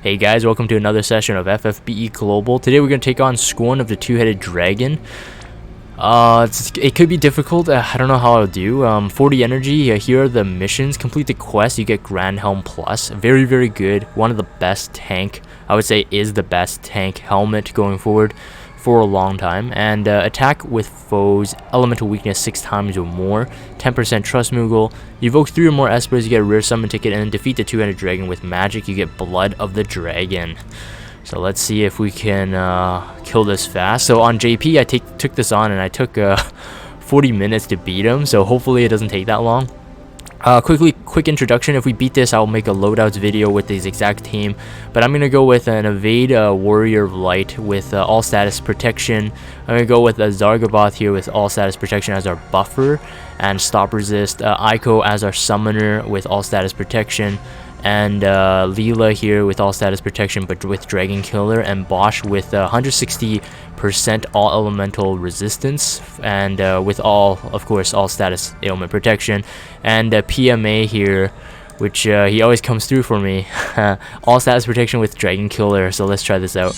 Hey guys, welcome to another session of FFBE Global. Today we're going to take on Scorn of the Two-Headed Dragon. It could be difficult. I don't know how I'll do. 40 energy. Here are the missions. Complete the quest. You get Grand Helm Plus. Very, very good. One of the best tank. I would say is the best tank helmet going forward for a long time. And attack with foes. Elemental weakness 6 times or more. 10% trust Moogle. You evoke 3 or more Espers. You get a rare summon ticket. And then defeat the Two-Headed Dragon with magic. You get Blood of the Dragon. So let's see if we can kill this fast. So on JP, I took this on and I took 40 minutes to beat him. So hopefully it doesn't take that long. Quick introduction. If we beat this, I'll make a loadouts video with this exact team. But I'm going to go with an Evade Warrior of Light with all status protection. I'm going to go with a Zargaboth here with all status protection as our buffer. And Stop Resist. Aiko as our summoner with all status protection. And Leela here with all status protection but with Dragon Killer, and Bosch with 160% all elemental resistance, and with of course all status ailment protection, and PMA here, which he always comes through for me. All status protection with Dragon Killer. So let's try this out.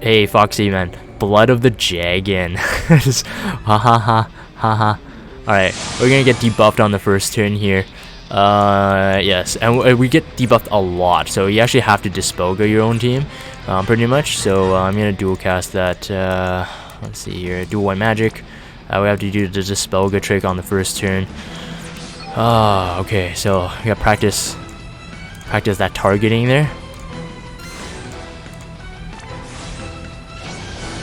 Hey Foxy man, Blood of the Dragon. Just, ha ha ha ha ha. Alright, we're gonna get debuffed on the first turn here. Yes, and we get debuffed a lot, so you actually have to Dispelga your own team, pretty much. So I'm gonna dual cast that. Let's see here, dual white magic. We have to do the Dispelga trick on the first turn. Okay, so we got practice that targeting there.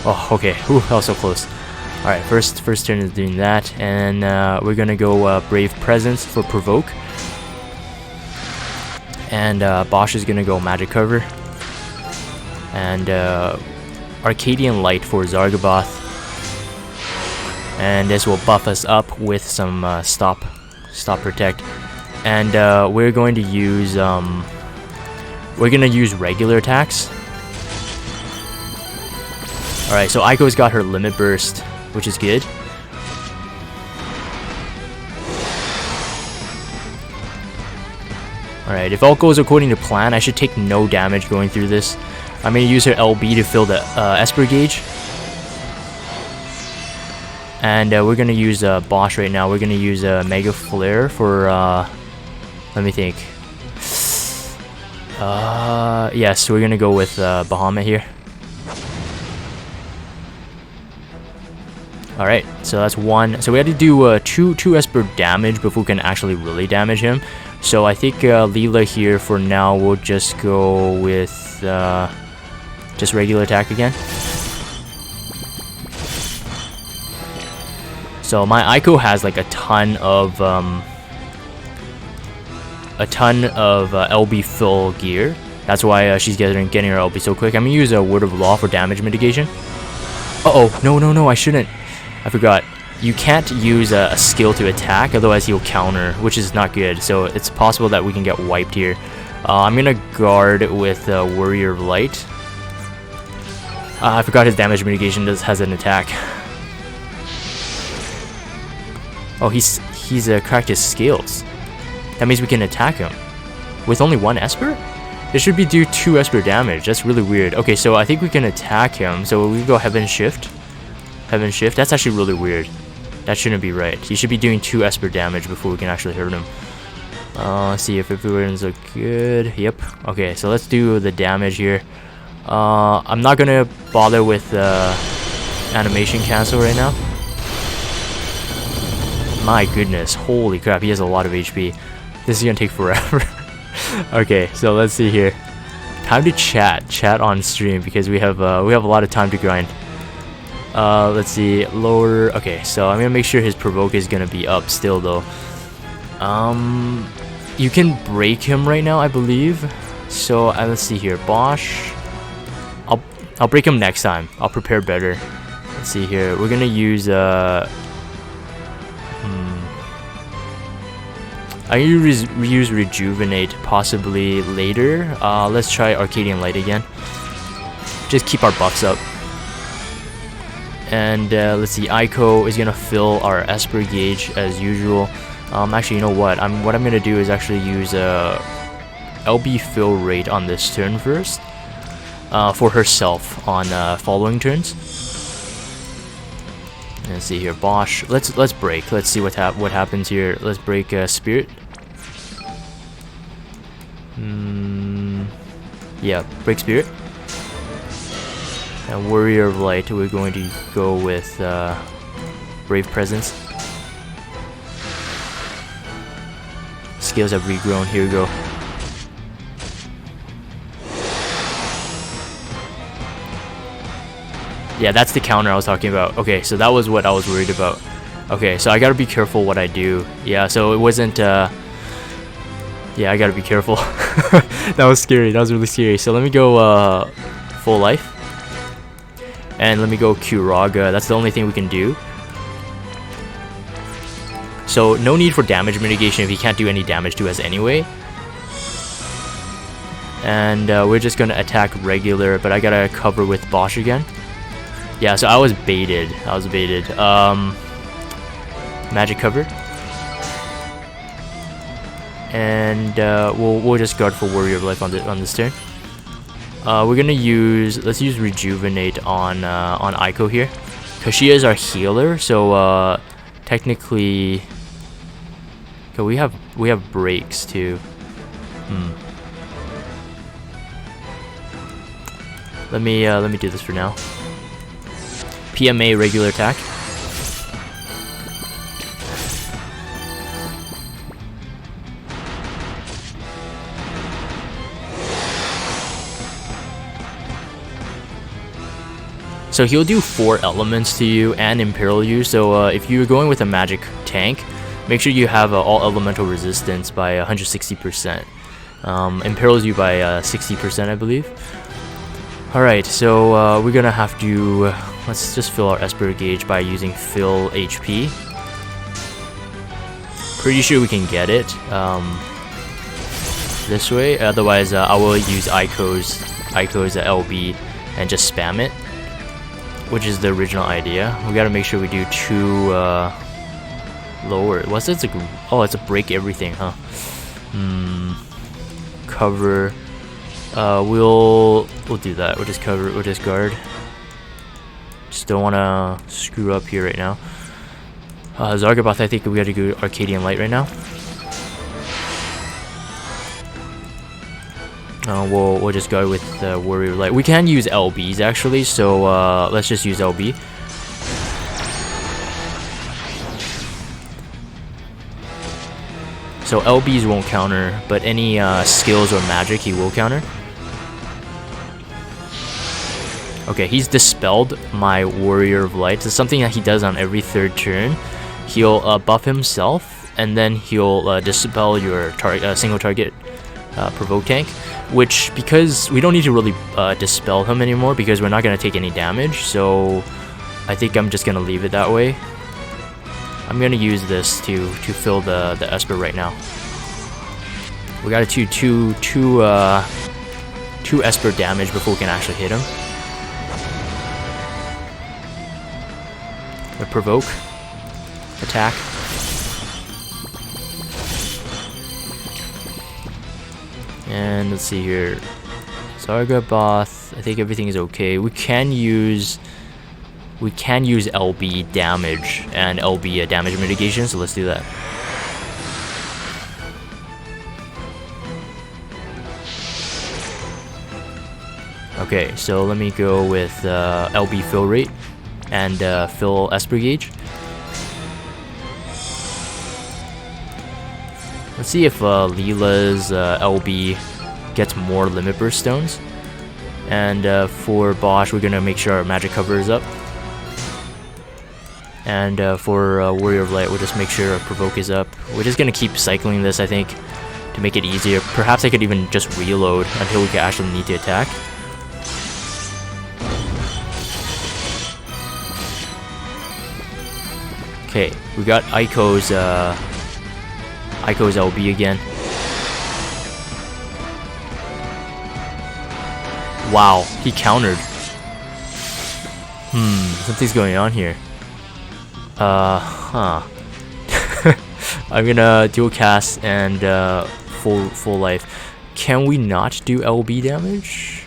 Oh, okay, ooh, that was so close. Alright, first turn is doing that, and we're gonna go Brave Presence for Provoke. And Bosch is gonna go Magic Cover. And Arcadian Light for Zargaboth. And this will buff us up with some Stop Protect. And we're going to use regular attacks. Alright, so Aiko's got her Limit Burst, which is good. Alright, if all goes according to plan, I should take no damage going through this. I'm going to use her LB to fill the Esper gauge. And we're going to use Bosch right now. We're going to use Mega Flare for, let me think. Yes, we're going to go with Bahamut here. Alright, so that's one. So we had to do two Esper damage before we can actually really damage him. So I think Leela here for now will just go with just regular attack again. So my Aiko has like a ton of LB full gear. That's why she's getting her LB so quick. I'm gonna use a Word of Law for damage mitigation. Uh-oh, no, I shouldn't. I forgot. You can't use a skill to attack, otherwise he'll counter, which is not good. So it's possible that we can get wiped here. I'm gonna guard with Warrior of Light. I forgot his damage mitigation has an attack. Oh, he's cracked his scales. That means we can attack him with only 1 Esper. It should be do 2 Esper damage. That's really weird. Okay, so I think we can attack him. So we go Heaven Shift. Heaven Shift. That's actually really weird. That shouldn't be right. He should be doing 2 Esper damage before we can actually hurt him. Let's see if everyone's look good. Yep. Okay, so let's do the damage here. I'm not gonna bother with animation cancel right now. My goodness, holy crap, he has a lot of HP. This is gonna take forever. Okay, so let's see here. Time to chat on stream because we have a lot of time to grind. Let's see, lower. Okay, so I'm gonna make sure his provoke is gonna be up still though. You can break him right now, I believe. So let's see here, Bosch. I'll break him next time. I'll prepare better. Let's see here. We're gonna use I'm gonna use Rejuvenate possibly later. Let's try Arcadian Light again. Just keep our buffs up. And let's see, Aiko is gonna fill our Esper gauge as usual. Actually, you know what? What I'm gonna do is actually use a LB fill rate on this turn first, for herself on following turns. Let's see here, Bosch. Let's break. Let's see what happens here. Let's break Spirit. Yeah, break Spirit. And Warrior of Light, we're going to go with Brave Presence. Scales have regrown. Here we go. Yeah, that's the counter I was talking about. Okay, so that was what I was worried about. Okay, so I gotta be careful what I do. Yeah, so it wasn't, yeah, I gotta be careful. That was scary, that was really scary. So let me go, full life. And let me go Kuraga, that's the only thing we can do. So, no need for damage mitigation if he can't do any damage to us anyway. And we're just gonna attack regular, but I gotta cover with Bosch again. Yeah, so I was baited. Magic cover. And we'll just guard for Warrior of Life on this turn. We're gonna let's use Rejuvenate on Aiko here, cause she is our healer. So technically, okay, we have breaks too. Let me do this for now. PMA regular attack. So he'll do 4 elements to you and imperil you. So if you're going with a magic tank, make sure you have all elemental resistance by 160%. Imperils you by 60%, I believe. Alright, so we're gonna have to... let's just fill our Esper gauge by using fill HP. Pretty sure we can get it this way. Otherwise, I will use Aiko's LB and just spam it, which is the original idea. We gotta make sure we do 2 lower. What's this? Oh, it's a break everything, huh? Cover. We'll do that. We'll just cover. We'll just guard. Just don't wanna screw up here right now. Zargaboth, I think we gotta go Arcadian Light right now. We'll just go with Warrior Light. We can use LBs actually, so let's just use LB. So LBs won't counter, but any skills or magic he will counter. Okay, he's dispelled my Warrior of Light. It's something that he does on every 3rd turn. He'll buff himself, and then he'll dispel your single target provoke tank. Which, because we don't need to really dispel him anymore, because we're not going to take any damage. So I think I'm just going to leave it that way. I'm going to use this to fill the Esper right now. We got to do two Esper damage before we can actually hit him. The provoke, attack. And let's see here. Zargaboth, I think everything is okay. We can use LB damage and LB damage mitigation, so let's do that. Okay, so let me go with LB fill rate and fill Esper gauge. Let's see if Leela's LB gets more limit burst stones. And for Bosch, we're gonna make sure our magic cover is up. And for Warrior of Light, we'll just make sure our provoke is up. We're just gonna keep cycling this, I think, to make it easier. Perhaps I could even just reload until we actually need to attack. Okay, we got Aiko's LB again. Wow, he countered. Something's going on here. I'm gonna dual cast and full life. Can we not do LB damage?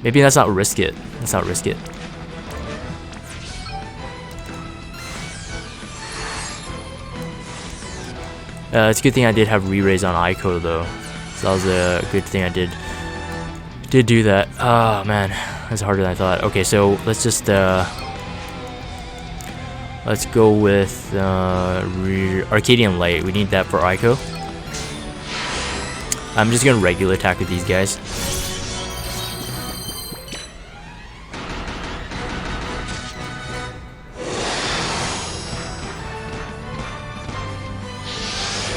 Maybe let's not risk it. Let's not risk it. It's a good thing I did have re-raise on Ico though. So that was a good thing I did do that. Oh man, that's harder than I thought. Okay, so let's just let's go with Arcadian Light. We need that for Ico. I'm just gonna regular attack with these guys.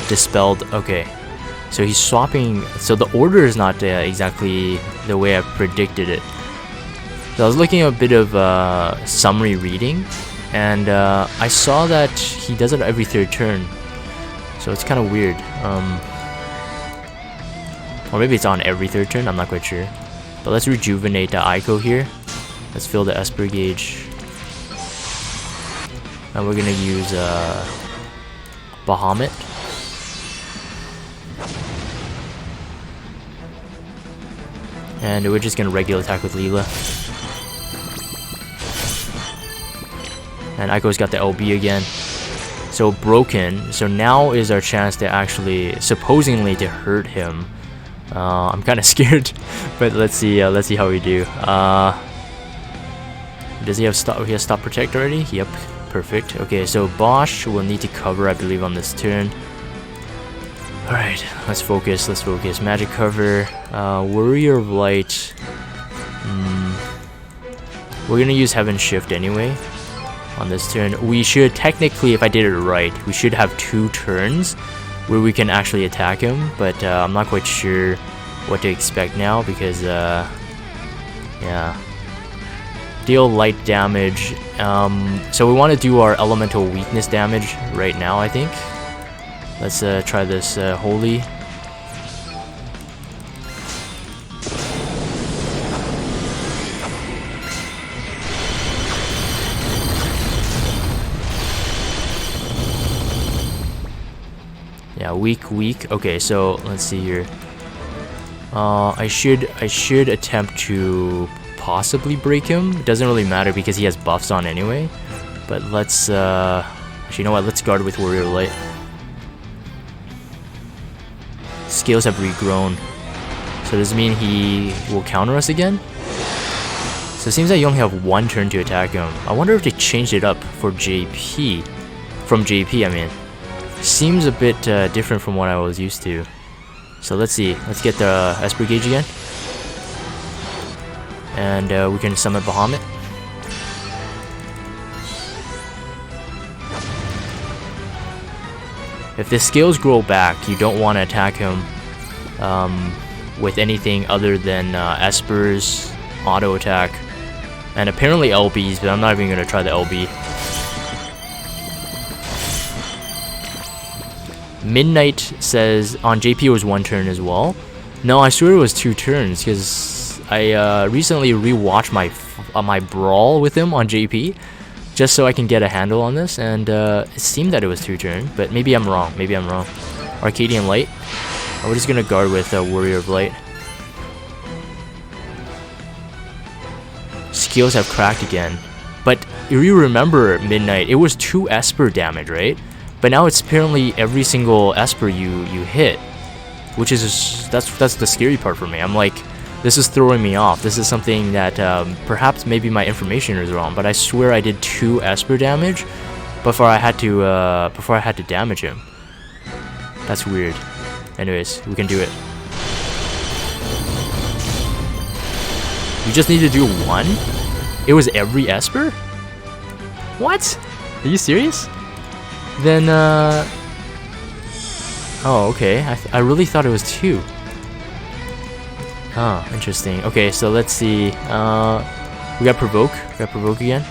Dispelled. Okay, so he's swapping. So the order is not exactly the way I predicted it. So I was looking at a bit of summary reading, and I saw that he does it every third turn. So it's kind of weird. Or maybe it's on every third turn. I'm not quite sure. But let's rejuvenate the Ico here. Let's fill the Esper gauge, and we're gonna use Bahamut. And we're just gonna regular attack with Leela. And Ico's got the LB again. So broken. So now is our chance to actually, supposedly, to hurt him. I'm kind of scared, but let's see how we do. Does he have stop? He has stop protect already? Yep, perfect. Okay, so Bosch will need to cover, I believe, on this turn. Alright, let's focus, Magic cover, Warrior of Light. We're gonna use Heaven Shift anyway on this turn. We should technically, if I did it right, we should have 2 turns where we can actually attack him, but I'm not quite sure what to expect now because, yeah. Deal light damage. So we want to do our elemental weakness damage right now, I think. Let's try this Holy. Yeah, weak. Okay, so let's see here. I should attempt to possibly break him. It doesn't really matter because he has buffs on anyway. But let's actually, you know what? Let's guard with Warrior Light. Scales have regrown. So does this mean he will counter us again? So it seems like you only have 1 turn to attack him. I wonder if they changed it up for JP. From JP, I mean. Seems a bit different from what I was used to. So let's see. Let's get the Esper Gauge again. And we can summon Bahamut. If the scales grow back, you don't want to attack him with anything other than Espers, auto attack, and apparently LBs, but I'm not even going to try the LB. Midnight says on JP it was 1 turn as well. No, I swear it was 2 turns because I recently rewatched my brawl with him on JP just so I can get a handle on this, and it seemed that it was 2 turns, but maybe I'm wrong. Arcadian Light. We're just gonna guard with Warrior of Light. Skills have cracked again, but if you remember Midnight, it was 2 Esper damage, right? But now it's apparently every single Esper you hit, which is that's the scary part for me. I'm like, this is throwing me off. This is something that perhaps maybe my information is wrong, but I swear I did 2 Esper damage before I had to damage him. That's weird. Anyways, we can do it. You just need to do 1? It was every Esper? What? Are you serious? Then, oh, okay. I really thought it was 2. Oh, interesting. Okay, so let's see. We got Provoke. Again.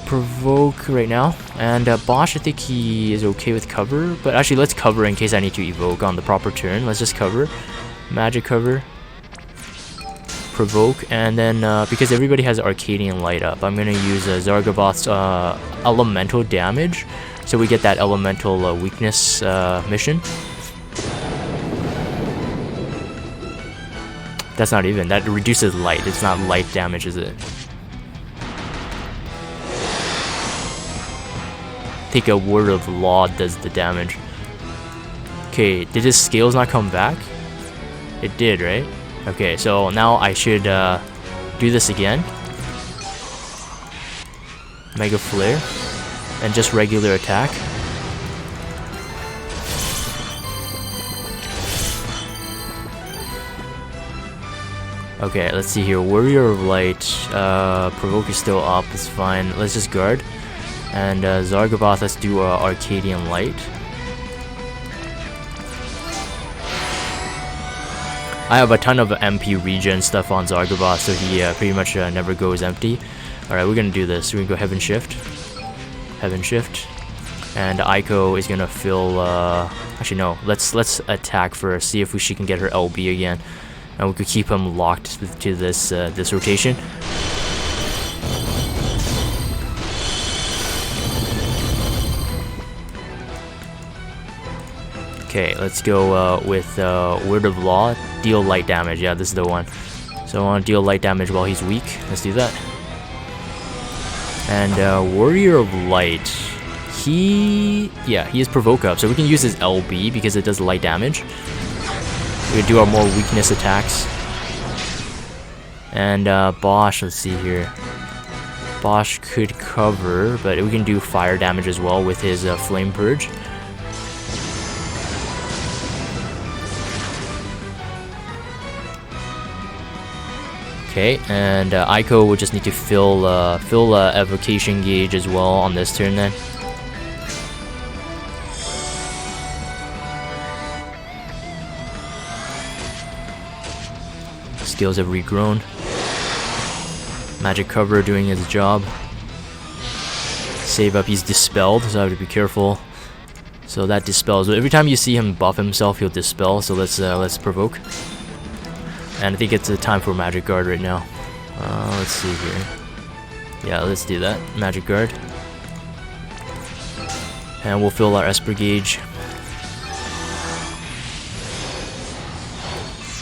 Provoke right now. And Bosch, I think he is okay with cover. But actually, let's cover in case I need to evoke on the proper turn. Let's just cover. Magic cover. provoke, and then because everybody has Arcadian light up, I'm gonna use Zargaboth's elemental damage, so we get that elemental weakness mission. That's not even, that reduces light, it's not light damage, is it? I think a word of law does the damage. Okay, did his scales not come back? It did, right? Okay, so now I should do this again. Mega Flare. And just regular attack. Okay, let's see here. Warrior of Light. Provoke is still up, it's fine. Let's just guard. And Zargaboth, let's do Arcadian Light. I have a ton of MP regen stuff on Zargaboth, so he pretty much never goes empty. Alright, we're gonna do this. We're gonna go Heaven Shift. Heaven Shift. And Aiko is gonna fill actually no, let's attack first, see if she can get her LB again. And we could keep him locked to this this rotation. Okay, let's go with Word of Law. Deal light damage. Yeah, this is the one. So I want to deal light damage while he's weak. Let's do that. And Warrior of Light. He is Provoke up. So we can use his LB because it does light damage. We can do our more weakness attacks. And Bosch, let's see here. Bosch could cover, but we can do fire damage as well with his Flame Purge. Okay, and Aiko will just need to fill evocation gauge as well on this turn then. Skills have regrown. Magic cover doing its job. Save up, he's dispelled, so I have to be careful. So that dispels. Every time you see him buff himself, he'll dispel. So let's provoke. And I think it's a time for Magic Guard right now. Let's see here. Yeah, let's do that. Magic Guard. And we'll fill our Esper Gauge.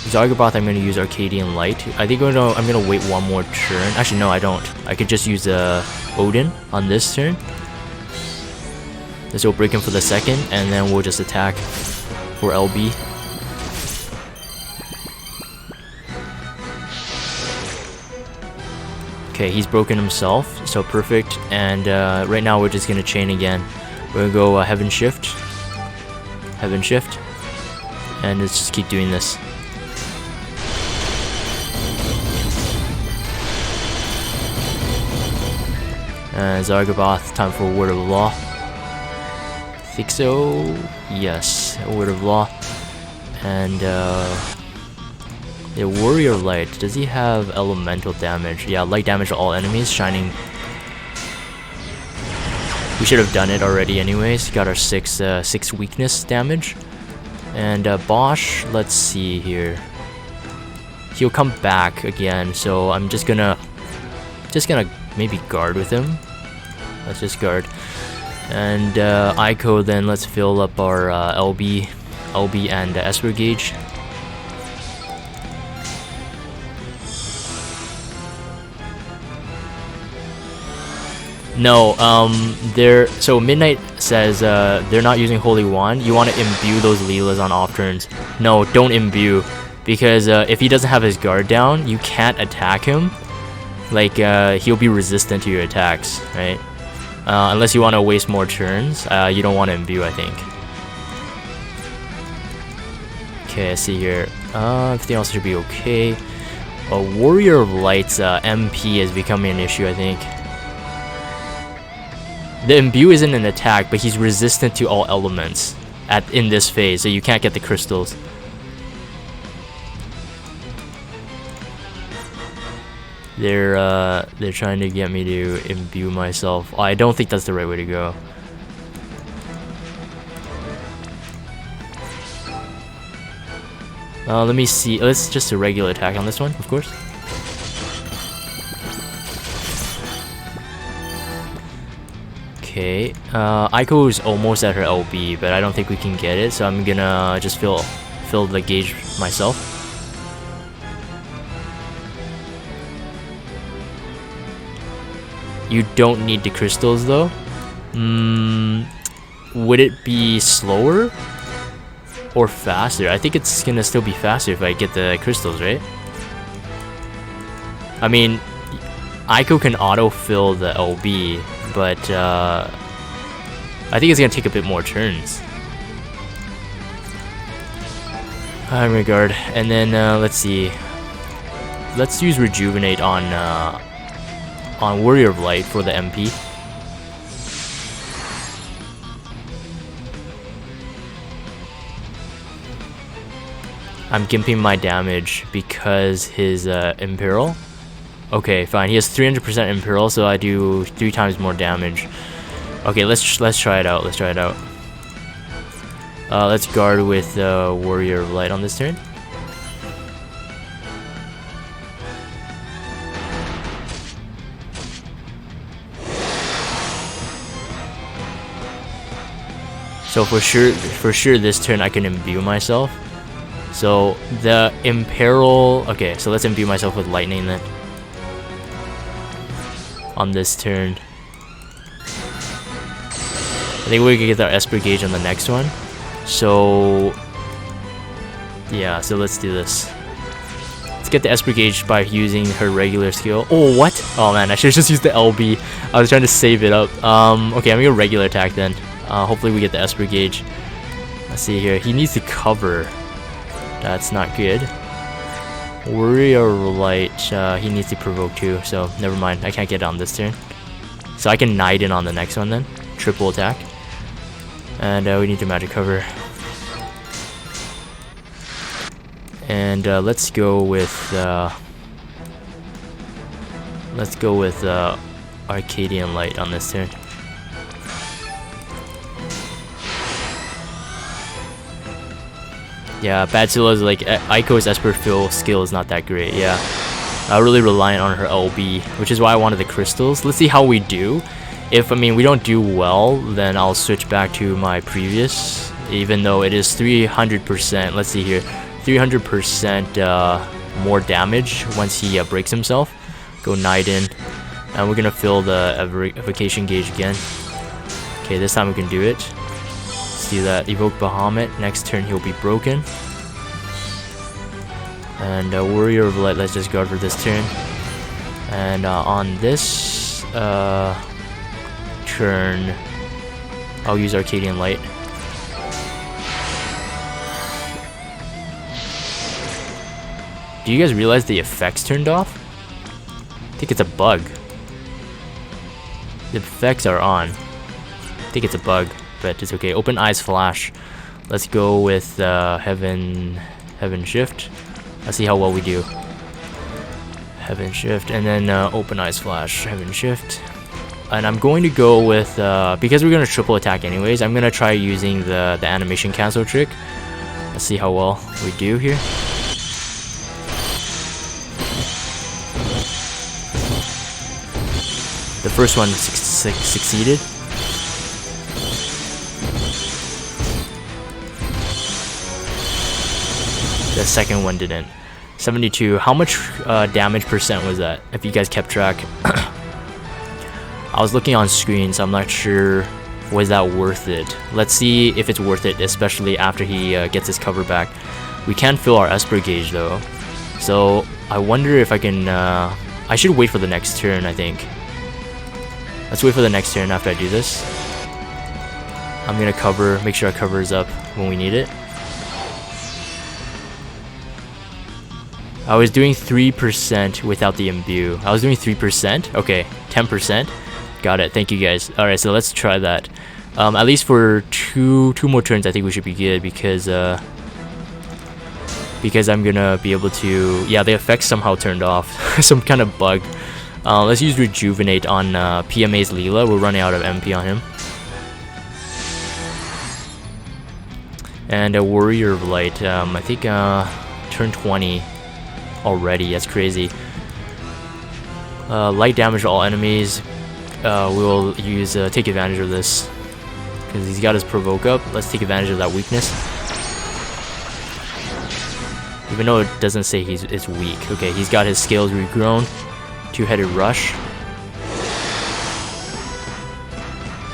Zargaboth, I'm going to use Arcadian Light. I think I'm going to wait one more turn. Actually, no, I don't. I could just use Odin on this turn. This will break him for the second, and then we'll just attack for LB. Okay, he's broken himself, so perfect. And right now we're just gonna chain again. We're gonna go Heaven Shift, Heaven Shift, and let's just keep doing this. Zargaboth, time for Word of Law. I think so. Yes, Word of Law. And yeah, Warrior Light. Does he have elemental damage? Yeah, light damage to all enemies. Shining. We should have done it already anyways. Got our 6 weakness damage. And Bosch, let's see here. He'll come back again, so I'm just gonna maybe guard with him. Let's just guard. And Aiko, then let's fill up our LB and Esper Gauge. No, so Midnight says they're not using Holy Wand. You want to imbue those Leelas on off turns. No, don't imbue, because if he doesn't have his guard down, you can't attack him. Like, he'll be resistant to your attacks, right? Unless you want to waste more turns, you don't want to imbue, I think. Okay, I see here. Everything else should be okay. Warrior of Light's MP is becoming an issue, I think. The imbue isn't an attack, but he's resistant to all elements in this phase, so you can't get the crystals. They're trying to get me to imbue myself. I don't think that's the right way to go. Let me see. Let's just a regular attack on this one, of course. Okay, Aiko is almost at her LB, but I don't think we can get it, so I'm gonna just fill the gauge myself. You don't need the crystals though. Would it be slower or faster? I think it's gonna still be faster if I get the crystals, right? I mean, Aiko can auto-fill the LB, but I think it's gonna take a bit more turns. Regard, and then let's see. Let's use Rejuvenate on Warrior of Light for the MP. I'm gimping my damage because his Imperial. Okay, fine. He has 300% Imperial, so I do 3 times more damage. Okay, let's try it out. Let's try it out. Let's guard with Warrior of Light on this turn. So for sure this turn I can imbue myself. So the Imperil, okay, so let's imbue myself with lightning then. On this turn. I think we can get our Esper Gauge on the next one. So yeah, so let's do this. Let's get the Esper Gauge by using her regular skill. Oh, what? Oh man, I should have just used the LB. I was trying to save it up. Okay, I'm gonna go regular attack then. Hopefully we get the Esper Gauge. Let's see here. He needs to cover. That's not good. Warrior Light, he needs to provoke too, so never mind. I can't get it on this turn. So I can Knight in on the next one then. Triple attack. And we need to magic cover. And let's go with Arcadian Light on this turn. Yeah, Batsilla's like Aiko's Esper Fill skill is not that great. Yeah, really reliant on her LB, which is why I wanted the crystals. Let's see how we do. If we don't do well, then I'll switch back to my previous. Even though it is 300%. Let's see here, 300% more damage once he breaks himself. Go Knight in, and we're gonna fill the evocation gauge again. Okay, this time we can do it. Do that. Evoke Bahamut. Next turn he'll be broken. And Warrior of Light, let's just guard for this turn. And on this turn, I'll use Arcadian Light. Do you guys realize the effects turned off? I think it's a bug. The effects are on. I think it's a bug. But it's okay. Open Eyes Flash. Let's go with Heaven Shift. Let's see how well we do. Heaven Shift, and then Open Eyes Flash, Heaven Shift. And I'm going to go with because we're gonna triple attack anyways. I'm gonna try using the animation cancel trick. Let's see how well we do here. The first one succeeded. The second one didn't. 72. How much damage percent was that? If you guys kept track. I was looking on screen, so I'm not sure. Was that worth it? Let's see if it's worth it, especially after he gets his cover back. We can fill our Esper Gauge though. So I wonder if I can... I should wait for the next turn, I think. Let's wait for the next turn after I do this. I'm gonna cover, make sure our cover is up when we need it. I was doing 3% without the imbue. I was doing 3%? Okay, 10%. Got it, thank you guys. Alright, so let's try that. At least for two more turns I think we should be good because I'm gonna be able to... Yeah, the effects somehow turned off. Some kind of bug. Let's use Rejuvenate on PMA's Leela. We're running out of MP on him. And a Warrior of Light. I think turn 20 already. That's crazy. Light damage to all enemies. we'll use take advantage of this because he's got his provoke up. Let's take advantage of that weakness. Even though it doesn't say it's weak. Okay, he's got his scales regrown. Two-headed rush.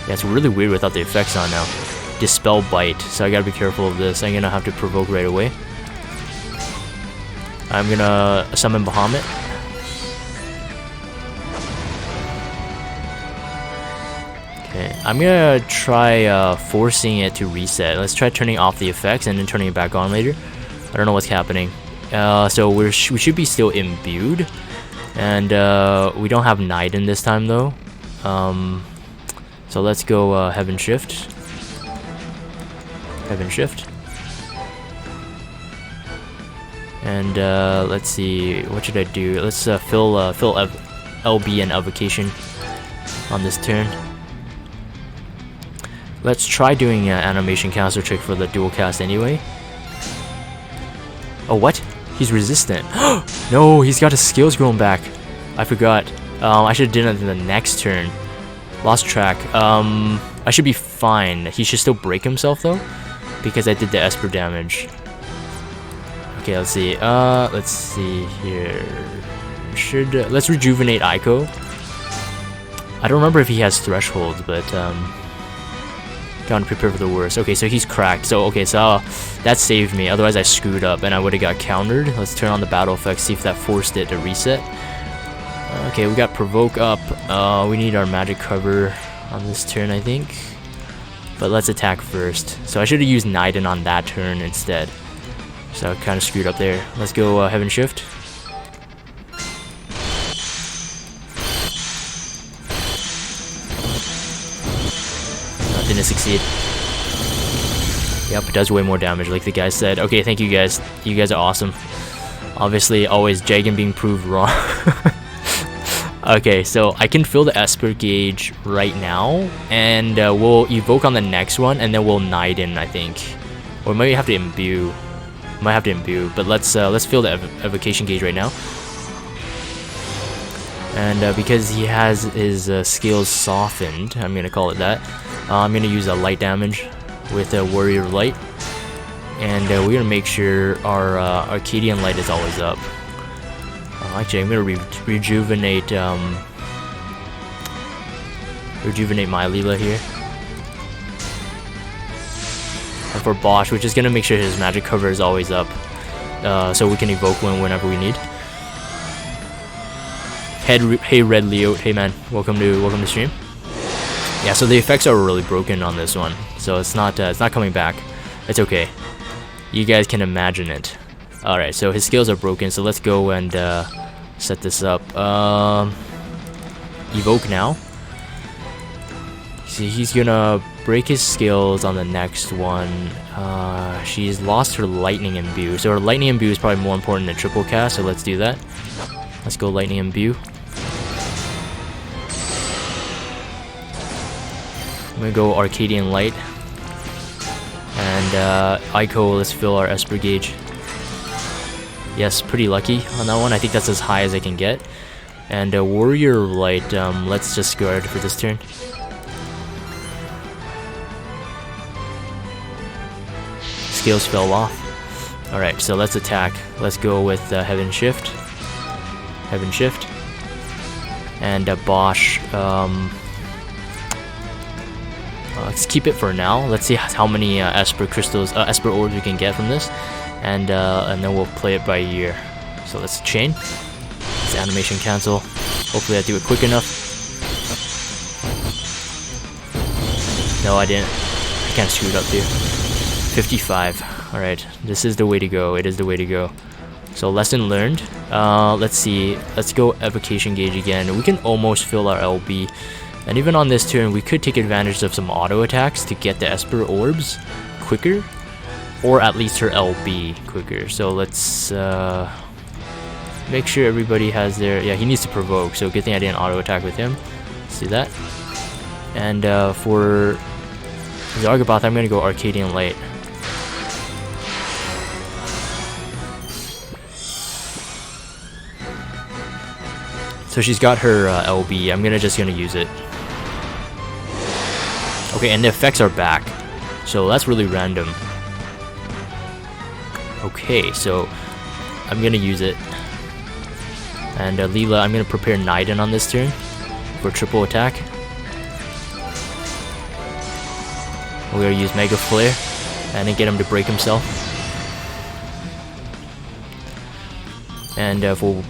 Yeah, it's really weird without the effects on now. Dispel bite, so I gotta be careful of this. I'm gonna have to provoke right away. I'm gonna summon Bahamut. Okay, I'm gonna try forcing it to reset. Let's try turning off the effects and then turning it back on later. I don't know what's happening. So we should be still imbued, and we don't have Naiden this time though. So let's go Heaven Shift. Heaven Shift. And let's see, what should I do? Let's fill LB and Evocation on this turn. Let's try doing animation cancel trick for the dual cast anyway. Oh, what? He's resistant. No, he's got his skills grown back. I forgot. I should have done it in the next turn. Lost track. I should be fine. He should still break himself though, because I did the Esper damage. Okay, let's see. Let's see here. Let's rejuvenate Aiko. I don't remember if he has thresholds, but gotta prepare for the worst. Okay, so he's cracked. So okay, so that saved me. Otherwise, I screwed up and I would have got countered. Let's turn on the battle effect, see if that forced it to reset. Okay, we got provoke up. We need our magic cover on this turn, I think. But let's attack first. So I should have used Naiden on that turn instead. So I kind of screwed up there. Let's go Heaven Shift. Didn't succeed. Yep, it does way more damage like the guy said. Okay, thank you guys. You guys are awesome. Obviously, always Jagan being proved wrong. Okay, so I can fill the Esper gauge right now, and we'll evoke on the next one, and then we'll Naiden, I think. Or maybe have to imbue. Might have to imbue, but let's fill the evocation gauge right now. And because he has his skills softened, I'm gonna call it that. I'm gonna use a light damage with a Warrior Light, and we're gonna make sure our Arcadian Light is always up. Actually, I'm gonna rejuvenate my Leela here. And for Bosch, we're just gonna make sure his magic cover is always up, so we can evoke whenever we need. Hey Red Leo, hey man, welcome to stream. Yeah, so the effects are really broken on this one, so it's not coming back. It's okay. You guys can imagine it. All right, so his skills are broken, so let's go and set this up. Evoke now. See, he's gonna break his skills on the next one. She's lost her lightning imbue, so her lightning imbue is probably more important than triple cast. So let's do that. Let's go lightning imbue. I'm gonna go Arcadian Light, and Aiko, let's fill our Esper gauge. Yes, pretty lucky on that one. I think that's as high as I can get. And Warrior Light, let's just go ahead for this turn. Skills fell off. Alright, so let's attack. Let's go with Heaven Shift. Heaven Shift. And Bosch. Let's keep it for now. Let's see how many Esper crystals, Esper orbs we can get from this, and then we'll play it by ear. So let's chain. Let's animation cancel. Hopefully I do it quick enough. No, I didn't. I can't screw it up too. 55. All right, this is the way to go. It is the way to go. So lesson learned. Let's see. Let's go evocation gauge again. We can almost fill our LB. And even on this turn, we could take advantage of some auto attacks to get the Esper orbs quicker, or at least her LB quicker. So let's make sure everybody has their... Yeah, he needs to provoke, so good thing I didn't auto attack with him. Let's do that. And for Zargaboth, I'm going to go Arcadian Light. So she's got her LB. I'm just gonna use it. Okay, and the effects are back. So that's really random. Okay, so I'm gonna use it. And Leela, I'm gonna prepare Naiden on this turn for triple attack. We're gonna use Mega Flare and then get him to break himself. And for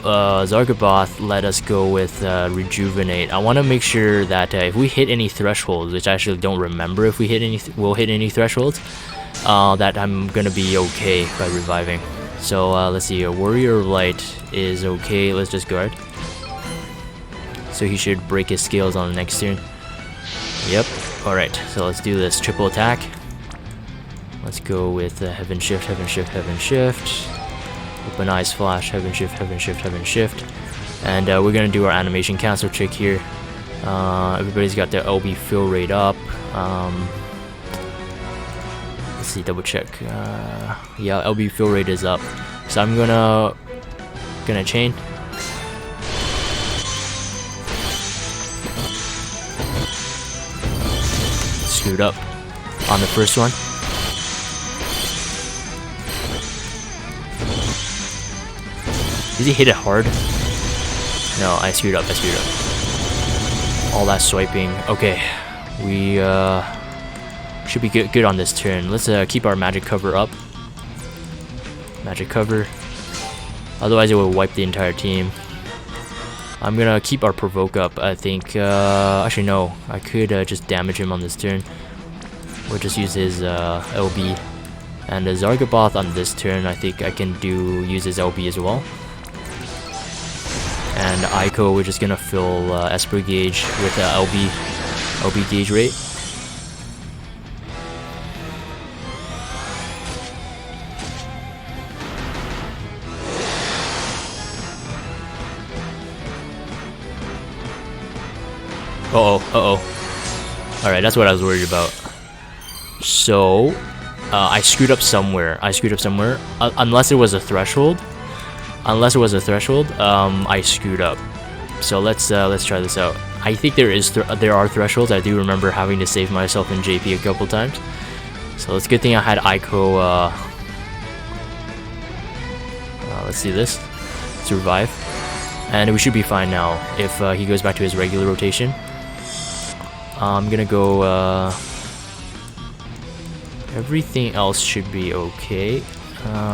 Zargaboth, let us go with Rejuvenate. I want to make sure that if we hit any thresholds, which I actually don't remember if we hit any, we'll hit any thresholds, that I'm gonna be okay by reviving. So let's see. Warrior of Light is okay. Let's just guard. So he should break his scales on the next turn. Yep. All right. So let's do this triple attack. Let's go with Heaven Shift, Heaven Shift, Heaven Shift. Open Eyes Flash, Heaven Shift, Heaven Shift, Heaven Shift. And we're gonna do our animation cancel trick here. Everybody's got their LB fill rate up. Let's see, double check. Yeah, LB fill rate is up. So I'm gonna chain. Screwed up on the first one. Did he hit it hard? No, I screwed up. All that swiping. Okay, we should be good on this turn. Let's keep our magic cover up. Magic cover. Otherwise, it will wipe the entire team. I'm gonna keep our provoke up. I think. Actually, no. I could just damage him on this turn. We'll just use his LB. And Zargaboth on this turn, I think I can use his LB as well. And Aiko, we're just gonna fill Esper gauge with LB gauge rate. Alright, that's what I was worried about. So, I screwed up somewhere. Unless it was a threshold. I screwed up. So let's try this out. I think there are thresholds. I do remember having to save myself in JP a couple times. So it's a good thing I had Aiko. Let's see this. Survive. And we should be fine now if he goes back to his regular rotation. I'm gonna go. Everything else should be okay,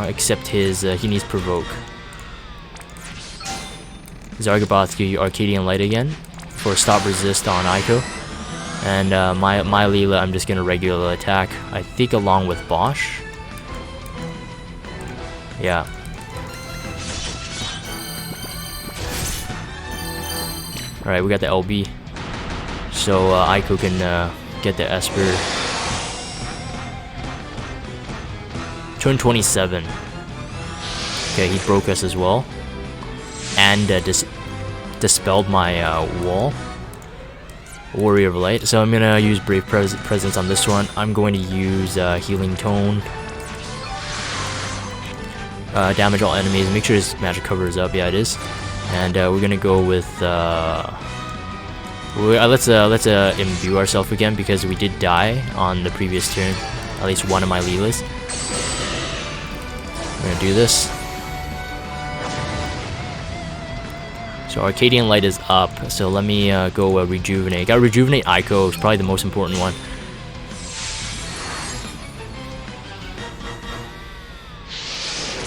except his. He needs provoke. Zargaboth, give you Arcadian Light again for stop resist on Aiko. And my Leela, I'm just gonna regular attack. I think along with Bosch. Yeah. Alright, we got the LB. So Aiko can get the Esper. Turn 27. Okay, he broke us as well. And dispelled my wall. Warrior of Light. So I'm gonna use Brave Presence on this one. I'm going to use Healing Tone. Damage all enemies. Make sure his magic cover is up. Yeah, it is. And we're gonna go with let's imbue ourselves again because we did die on the previous turn. At least one of my Leelas. We're gonna do this. So Arcadian Light is up. So let me go rejuvenate. Gotta rejuvenate Aiko. It's probably the most important one.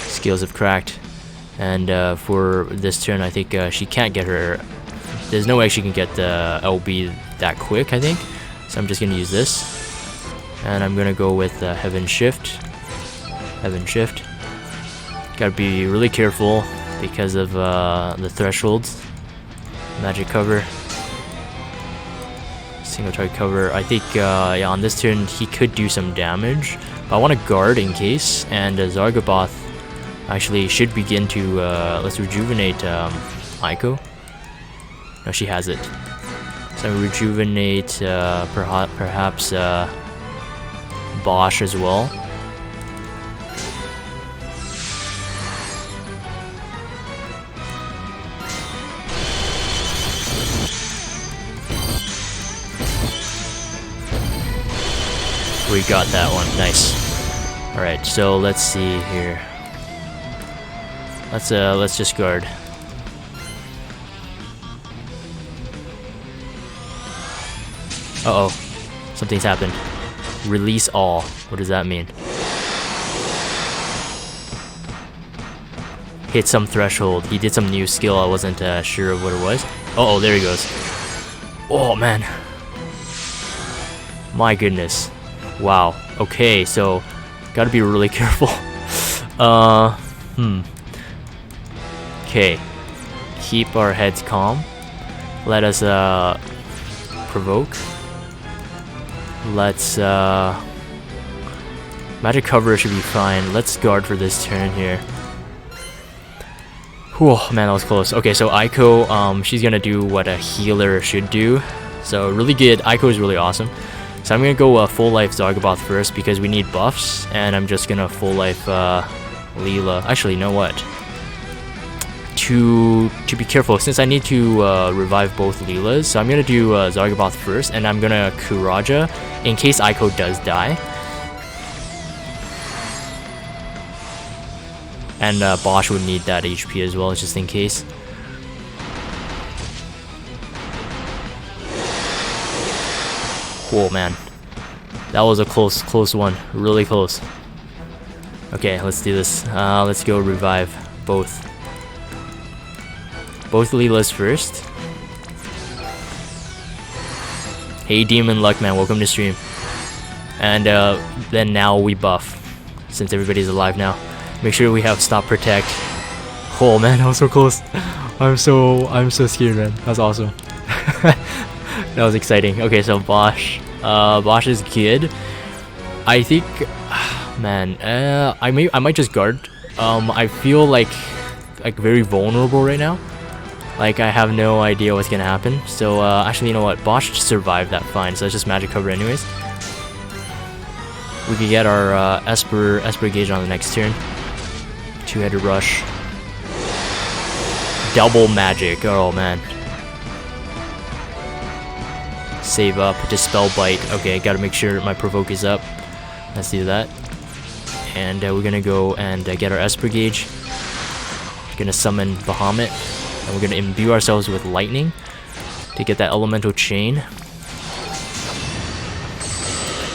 Skills have cracked. And for this turn, I think she can't get her. There's no way she can get the LB that quick, I think. So I'm just gonna use this. And I'm gonna go with Heaven Shift. Heaven Shift. Gotta be really careful because of the thresholds. Magic cover. Single target cover. I think yeah, on this turn he could do some damage. But I want to guard in case. And Zargaboth actually should begin to let's rejuvenate Aiko. No, she has it. So rejuvenate perhaps Bosch as well. We got that one. Nice. Alright, so let's see here. Let's just guard. Uh-oh. Something's happened. Release all. What does that mean? Hit some threshold. He did some new skill. I wasn't sure of what it was. Uh-oh, there he goes. Oh, man. My goodness. Wow. Okay, so gotta be really careful. Okay. Keep our heads calm. Let us provoke. Let's magic cover should be fine. Let's guard for this turn here. Whew, man, that was close. Okay, so Aiko, she's gonna do what a healer should do. So really good. Aiko is really awesome. So I'm gonna go full life Zargaboth first because we need buffs, and I'm just gonna full life Leela. Actually, you know what? To be careful, since I need to revive both Leelas, so I'm gonna do Zargaboth first, and I'm gonna Kuraja in case Aiko does die. And Bosch would need that HP as well, just in case. Whoa, man. That was a close one. Really close. Okay, let's do this. Let's go revive both Leelas first. Hey, Demon Luckman, welcome to stream. And then now we buff, since everybody's alive now. Make sure we have stop protect. Oh man, that was so close. I'm so scared, man. That was awesome. That was exciting. Okay, so Bosch is good. I think, man, I might just guard. I feel like very vulnerable right now. Like I have no idea what's gonna happen. So actually, you know what? Bosch survived that fine. So let's just magic cover anyways. We could get our Esper gauge on the next turn. Two-headed rush. Double magic. Oh man. Save up. Dispel bite. Okay, gotta make sure my provoke is up. Let's do that. And we're gonna go and get our Esper gauge. Gonna summon Bahamut. And we're gonna imbue ourselves with lightning to get that elemental chain.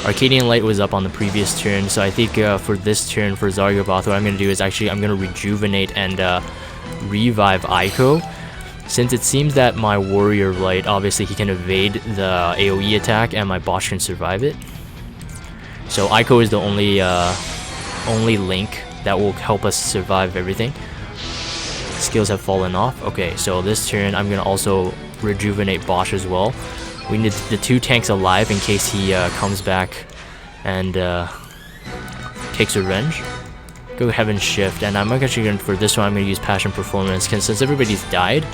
Arcadian Light was up on the previous turn, so I think for this turn for Zargaboth, what I'm gonna do is actually I'm gonna rejuvenate and revive Aiko. Since it seems that my Warrior Light, obviously he can evade the AoE attack and my Bosch can survive it. So Aiko is the only link that will help us survive everything. Skills have fallen off. Okay, so this turn I'm gonna also rejuvenate Bosch as well. We need the two tanks alive in case he comes back and takes revenge. Go Heaven Shift, and I'm actually going for this one. I'm going to use Passion Performance because since everybody's died,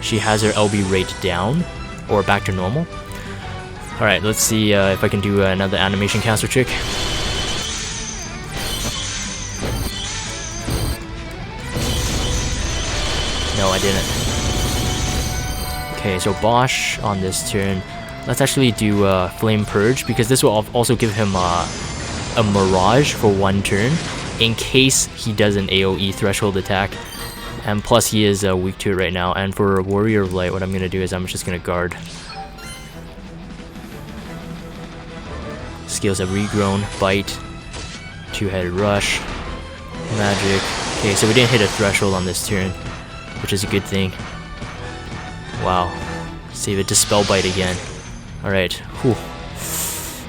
she has her LB rate down or back to normal. All right, let's see if I can do another animation caster trick. No, I didn't. Okay, so Bosch on this turn. Let's actually do Flame Purge because this will also give him a Mirage for one turn in case he does an AoE threshold attack. And plus he is weak to it right now. And for Warrior of Light, what I'm going to do is I'm just going to guard. Skills have regrown. Bite. Two-headed rush. Magic. Okay, so we didn't hit a threshold on this turn, which is a good thing. Wow. Save it. Dispel Bite again. Alright. Whew.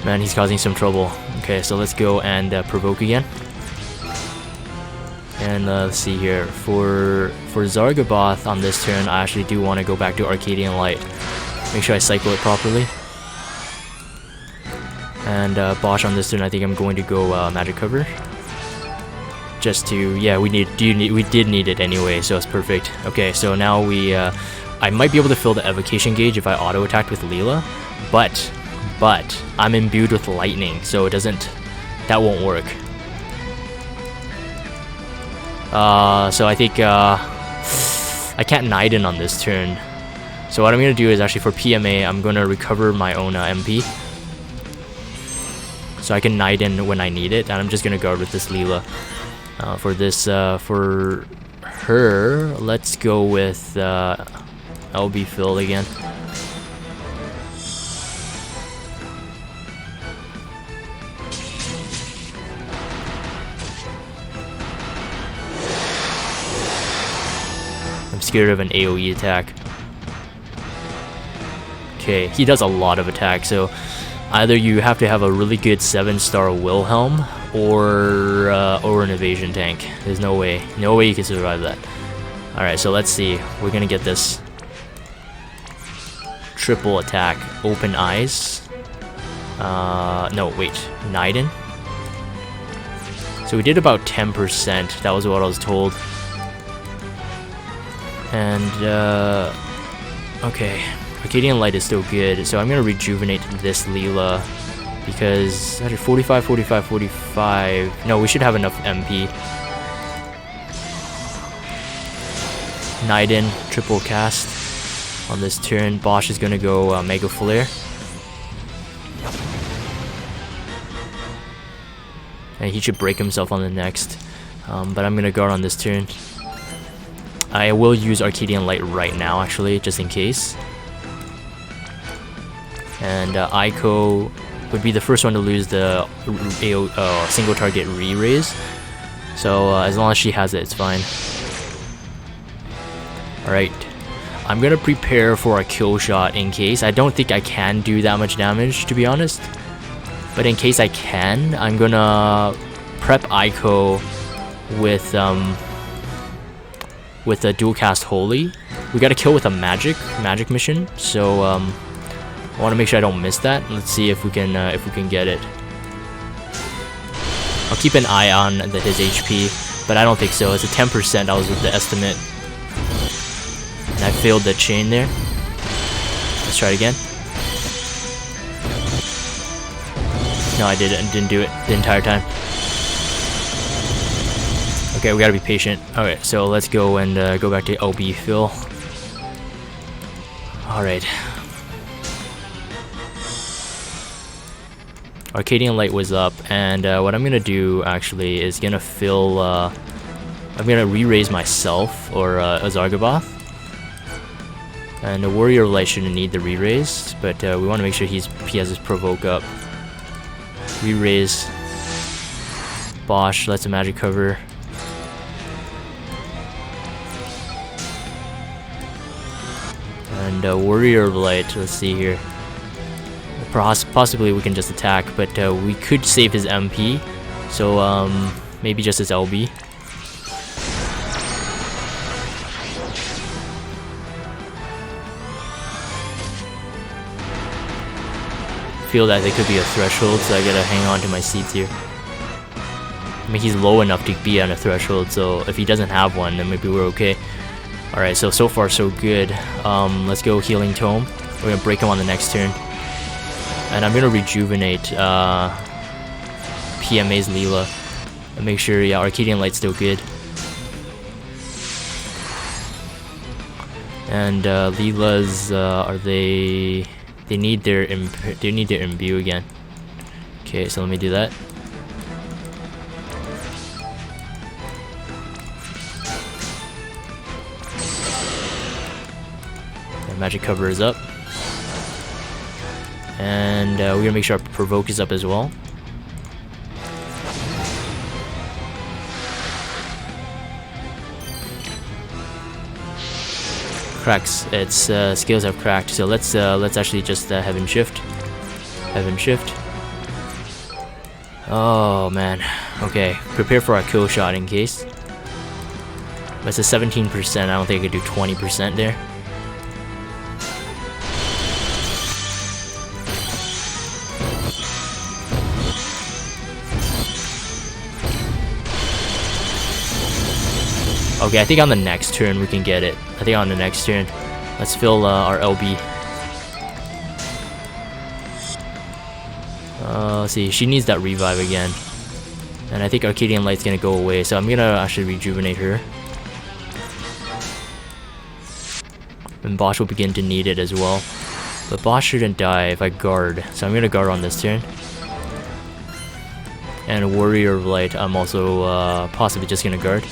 Man, he's causing some trouble. Okay, so let's go and provoke again. And let's see here. For Zargaboth on this turn, I actually do want to go back to Arcadian Light. Make sure I cycle it properly. And Bosch on this turn, I think I'm going to go Magic Cover. Just to, yeah, we did need it anyway, so it's perfect. Okay, so now I might be able to fill the evocation gauge if I auto attacked with Leela, but I'm imbued with lightning, so that won't work. So I think I can't Naiden on this turn. So what I'm gonna do is actually for PMA, I'm gonna recover my own MP. so I can Knight in when I need it, and I'm just gonna guard with this Leela. For her, let's go with LB Phil again. I'm scared of an AoE attack. Okay, he does a lot of attack, so either you have to have a really good 7-star Wilhelm or an evasion tank. There's no way you can survive that. Alright, so let's see. We're gonna get this triple attack. Open eyes. No, wait. Naiden. So we did about 10%. That was what I was told. And, okay. Arcadian Light is still good, so I'm gonna rejuvenate this Leela because 45, 45, 45. No, we should have enough MP. Naiden, triple cast on this turn. Bosch is gonna go Mega Flare. And he should break himself on the next. But I'm gonna guard on this turn. I will use Arcadian Light right now, actually, just in case. And Aiko would be the first one to lose the single target re-raise. So as long as she has it, it's fine. Alright, I'm gonna prepare for a kill shot in case. I don't think I can do that much damage, to be honest. But in case I can, I'm gonna prep Aiko with a dual cast Holy. We got to kill with a magic mission, so I want to make sure I don't miss that. Let's see if we can get it. I'll keep an eye on his HP, but I don't think so. It's a 10%. That was the estimate, and I failed the chain there. Let's try it again. No, I didn't do it the entire time. Okay, we gotta be patient. Alright, so let's go and go back to LB Phil. Alright. Arcadian Light was up, and what I'm gonna do actually is gonna fill. I'm gonna re-raise myself or a Zargaboth. And the Warrior of Light shouldn't need the re-raise, but we want to make sure he has his provoke up. Re-raise. Bosch, that's a magic cover. And Warrior of Light, let's see here. Possibly we can just attack, but we could save his MP. So maybe just his LB. Feel that there could be a threshold, so I gotta hang on to my seats here. I mean, he's low enough to be on a threshold, so if he doesn't have one, then maybe we're okay. Alright, so far so good. Let's go Healing Tome. We're gonna break him on the next turn. And I'm gonna rejuvenate PMA's Leela. And make sure, yeah, Arcadian Light's still good. And Leela's, they need their imbue again. Okay, so let me do that. Magic cover is up, and we're gonna make sure our provoke is up as well. Cracks. Its skills have cracked, so let's actually just heaven shift. Heaven shift. Oh man. Okay, prepare for our kill shot in case. That's a 17%. I don't think I could do 20% there. Okay, I think on the next turn we can get it. I think on the next turn. Let's fill our LB. Let's see, she needs that revive again. And I think Arcadian Light's gonna go away, so I'm gonna actually rejuvenate her. And Bosch will begin to need it as well. But Bosch shouldn't die if I guard, so I'm gonna guard on this turn. And Warrior of Light, I'm also possibly just gonna guard.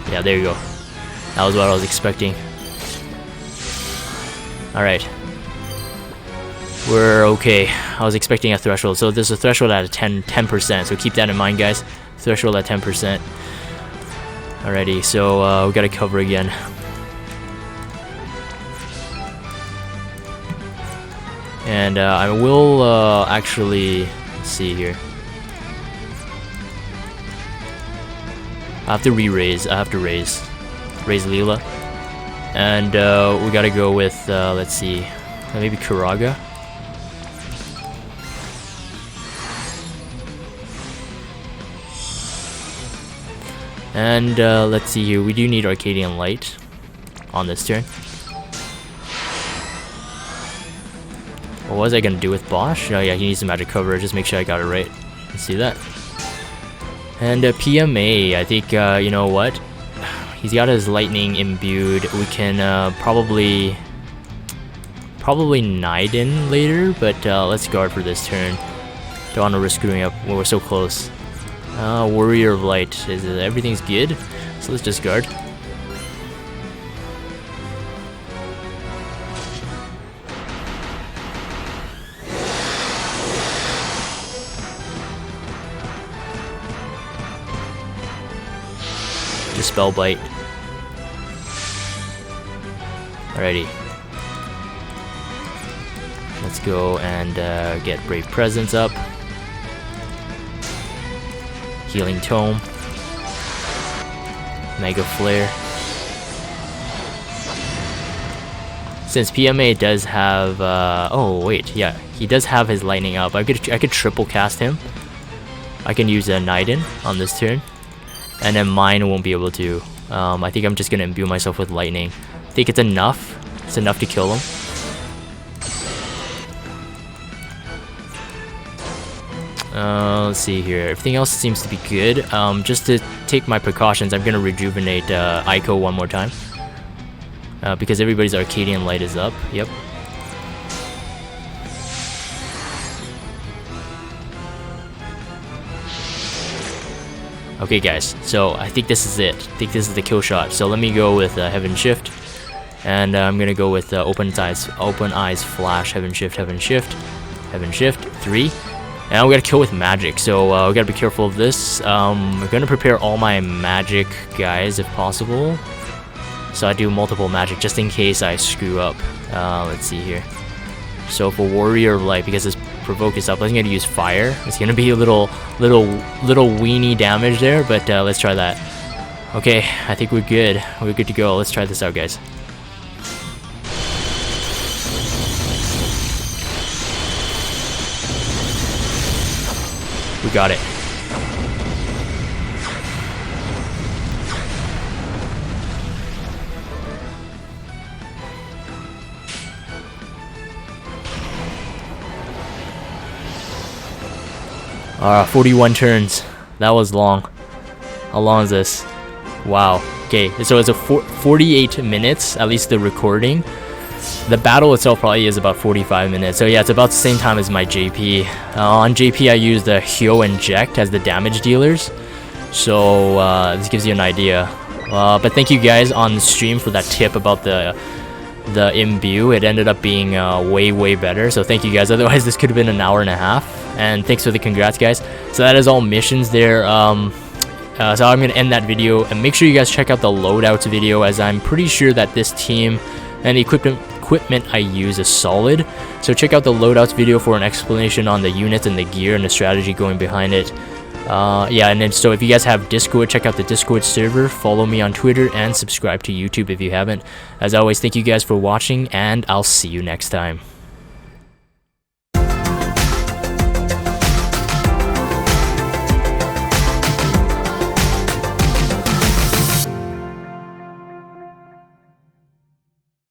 Yeah, there you go. That was what I was expecting. Alright. We're okay. I was expecting a threshold. So there's a threshold at a 10%. So keep that in mind, guys. Threshold at 10%. Alrighty, so we gotta cover again. And I will actually see here. I have to re-raise. I have to raise Leela. And we gotta go with, let's see, maybe Karaga. And let's see here, we do need Arcadian Light on this turn. What was I gonna do with Bosch? Oh yeah, he needs some magic cover, just make sure I got it right. Let's see that. And PMA, I think, you know what? He's got his lightning imbued. We can probably Naiden later, but let's guard for this turn. Don't want to risk screwing up when we're so close. Warrior of Light, everything's good, so let's just guard. Spell Bite. Alrighty. Let's go and get Brave Presence up. Healing Tome. Mega Flare. Since PMA does have oh wait, yeah, he does have his lightning up. I could triple cast him. I can use a Naiden on this turn. And then mine won't be able to. I think I'm just gonna imbue myself with lightning. I think it's enough. It's enough to kill him. Let's see here. Everything else seems to be good. Just to take my precautions, I'm gonna rejuvenate Aiko one more time. Because everybody's Arcadian Light is up. Yep. Okay guys, so I think this is it. I think this is the kill shot. So let me go with Heaven Shift. And I'm gonna go with Open Eyes Flash, Heaven Shift, Heaven Shift, Heaven Shift, 3. And we gotta kill with magic, so we gotta be careful of this. I'm gonna prepare all my magic guys if possible. So I do multiple magic just in case I screw up. Let's see here. So for Warrior of Light, because this provoke is up, I'm gonna use fire. It's gonna be a little weenie damage there, but let's try that. Okay, I think we're good. We're good to go. Let's try this out, guys. We got it. Alright, 41 turns. That was long. How long is this? Wow. Okay, so it's a 48 minutes, at least the recording. The battle itself probably is about 45 minutes. So yeah, it's about the same time as my JP. On JP, I use the Hyo and Jekt as the damage dealers. So this gives you an idea. But thank you guys on the stream for that tip about the imbue. It ended up being way better. So thank you guys. Otherwise, this could have been an hour and a half. And thanks for the congrats, guys. So that is all missions there. So I'm gonna end that video, and make sure you guys check out the loadouts video, as I'm pretty sure that this team and the equipment I use is solid. So check out the loadouts video for an explanation on the units and the gear and the strategy going behind it. Yeah, and then so if you guys have Discord, check out the Discord server, follow me on Twitter, and subscribe to YouTube if you haven't. As always, thank you guys for watching, and I'll see you next time.